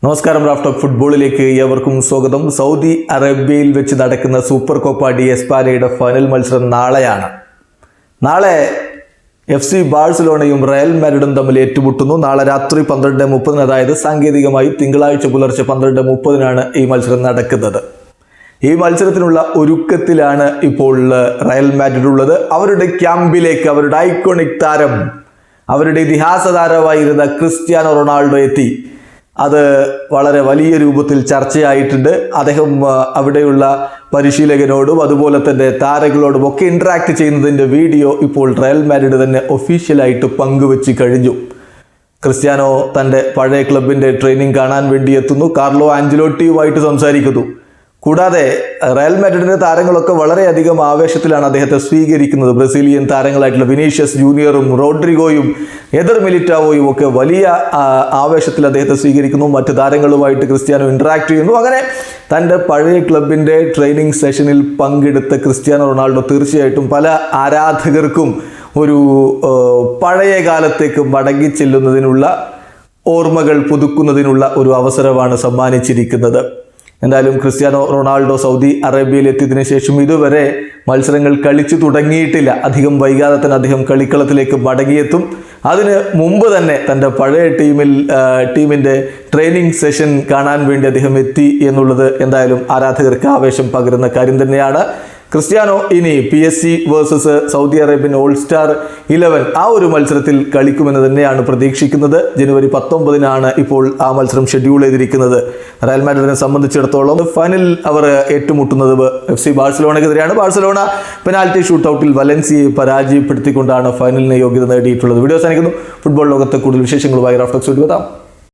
നമസ്കാരം. Raf talk ഫുട്ബോളിലേക്ക് ഏവർക്കും സ്വാഗതം. സൗദി അറേബ്യയിൽ വെച്ച് നടക്കുന്ന സൂപ്പർ കോപ്പ ഡി എസ്പാനയുടെ ഫൈനൽ മത്സരം നാളെയാണ്. നാളെ FC ബാഴ്സലോണയും റയൽ മാഡ്രിഡും തമ്മിൽ ഏറ്റുമുട്ടുന്നു. നാളെ രാത്രി 12:30, അതായത് സാങ്കേതികമായി തിങ്കളാഴ്ച പുലർച്ചെ 12:30 ഈ മത്സരം നടക്കുന്നത്. ഈ മത്സരത്തിനുള്ള ഒരുക്കത്തിലാണ് ഇപ്പോൾ റയൽ മാഡ്രിഡ് ഉള്ളത്. അവരുടെ ക്യാമ്പിലേക്ക് അവരുടെ ഐക്കോണിക് താരം, അവരുടെ ഇതിഹാസ താരമായിരുന്ന ക്രിസ്ത്യാനോ റൊണാൾഡോ എത്തി. അത് വളരെ വലിയ രൂപത്തിൽ ചർച്ചയായിട്ടുണ്ട്. അദ്ദേഹം അവിടെയുള്ള പരിശീലകനോടും അതുപോലെ തന്നെ താരങ്ങളോടും ഒക്കെ ഇന്ററാക്ട് ചെയ്യുന്നതിൻ്റെ വീഡിയോ ഇപ്പോൾ റയൽ മാഡ്രിഡ് തന്നെ ഒഫീഷ്യലായിട്ട് പങ്കുവെച്ച് കഴിഞ്ഞു. ക്രിസ്ത്യാനോ തൻ്റെ പഴയ ക്ലബിൻ്റെ ട്രെയിനിങ് കാണാൻ വേണ്ടി എത്തുന്നു. കാർലോ ആഞ്ചലോട്ടിയുമായിട്ട് സംസാരിക്കുന്നു. കൂടാതെ റയൽ മാഡ്രിഡിന്റെ താരങ്ങളൊക്കെ വളരെയധികം ആവേശത്തിലാണ് അദ്ദേഹത്തെ സ്വീകരിക്കുന്നത്. ബ്രസീലിയൻ താരങ്ങളായിട്ടുള്ള വിനീഷ്യസ് ജൂനിയറും റോഡ്രിഗോയും എദർ മിലിറ്റാവോയും ഒക്കെ വലിയ ആവേശത്തിൽ അദ്ദേഹത്തെ സ്വീകരിക്കുന്നു. മറ്റ് താരങ്ങളുമായിട്ട് ക്രിസ്ത്യാനോ ഇന്ററാക്ട് ചെയ്യുന്നു. അങ്ങനെ തൻ്റെ പഴയ ക്ലബിൻ്റെ ട്രെയിനിങ് സെഷനിൽ പങ്കെടുത്ത ക്രിസ്ത്യാനോ റൊണാൾഡോ തീർച്ചയായിട്ടും പല ആരാധകർക്കും ഒരു പഴയ കാലത്തേക്ക് മടങ്ങി ചെല്ലുന്നതിനുള്ള ഓർമ്മകൾ പുതുക്കുന്നതിനുള്ള ഒരു അവസരമാണ് സമ്മാനിച്ചിരിക്കുന്നത്. എന്തായാലും ക്രിസ്ത്യാനോ റൊണാൾഡോ സൗദി അറേബ്യയിൽ എത്തിയതിനു ശേഷം ഇതുവരെ മത്സരങ്ങൾ കളിച്ചു തുടങ്ങിയിട്ടില്ല. അധികം വൈകാതെ തന്നെ അദ്ദേഹം കളിക്കളത്തിലേക്ക് മടങ്ങിയെത്തും. അതിന് മുമ്പ് തന്നെ തൻ്റെ പഴയ ടീമിൻ്റെ ട്രെയിനിങ് സെഷൻ കാണാൻ വേണ്ടി അദ്ദേഹം എത്തി എന്നുള്ളത് എന്തായാലും ആരാധകർക്ക് ആവേശം പകരുന്ന കാര്യം തന്നെയാണ്. ക്രിസ്ത്യാനോ ഇനി PSG versus Saudi Arabian all star 11 ആ ഒരു മത്സരത്തിൽ കളിക്കുമെന്ന് തന്നെയാണ് പ്രതീക്ഷിക്കുന്നത്. ജനുവരി 19 ഇപ്പോൾ ആ മത്സരം ഷെഡ്യൂൾ ചെയ്തിരിക്കുന്നത്. റയൽ മാഡ്രിഡിനെ സംബന്ധിച്ചിടത്തോളം ഫൈനൽ അവർ ഏറ്റുമുട്ടുന്നത് FC ബാഴ്സലോണയ്ക്കെതിരെയാണ്. ബാഴ്സലോണ പെനാൽറ്റി ഷൂട്ടൗട്ടിൽ വലൻസിയയെ പരാജയപ്പെടുത്തിക്കൊണ്ടാണ് ഫൈനലിന് യോഗ്യത നേടിയിട്ടുള്ളത്. വീഡിയോ അവസാനിക്കുന്നു. ഫുട്ബോൾ ലോകത്തെ കൂടുതൽ വിശേഷങ്ങളുമായി റാഫ് ടോക്സ് എത്താം.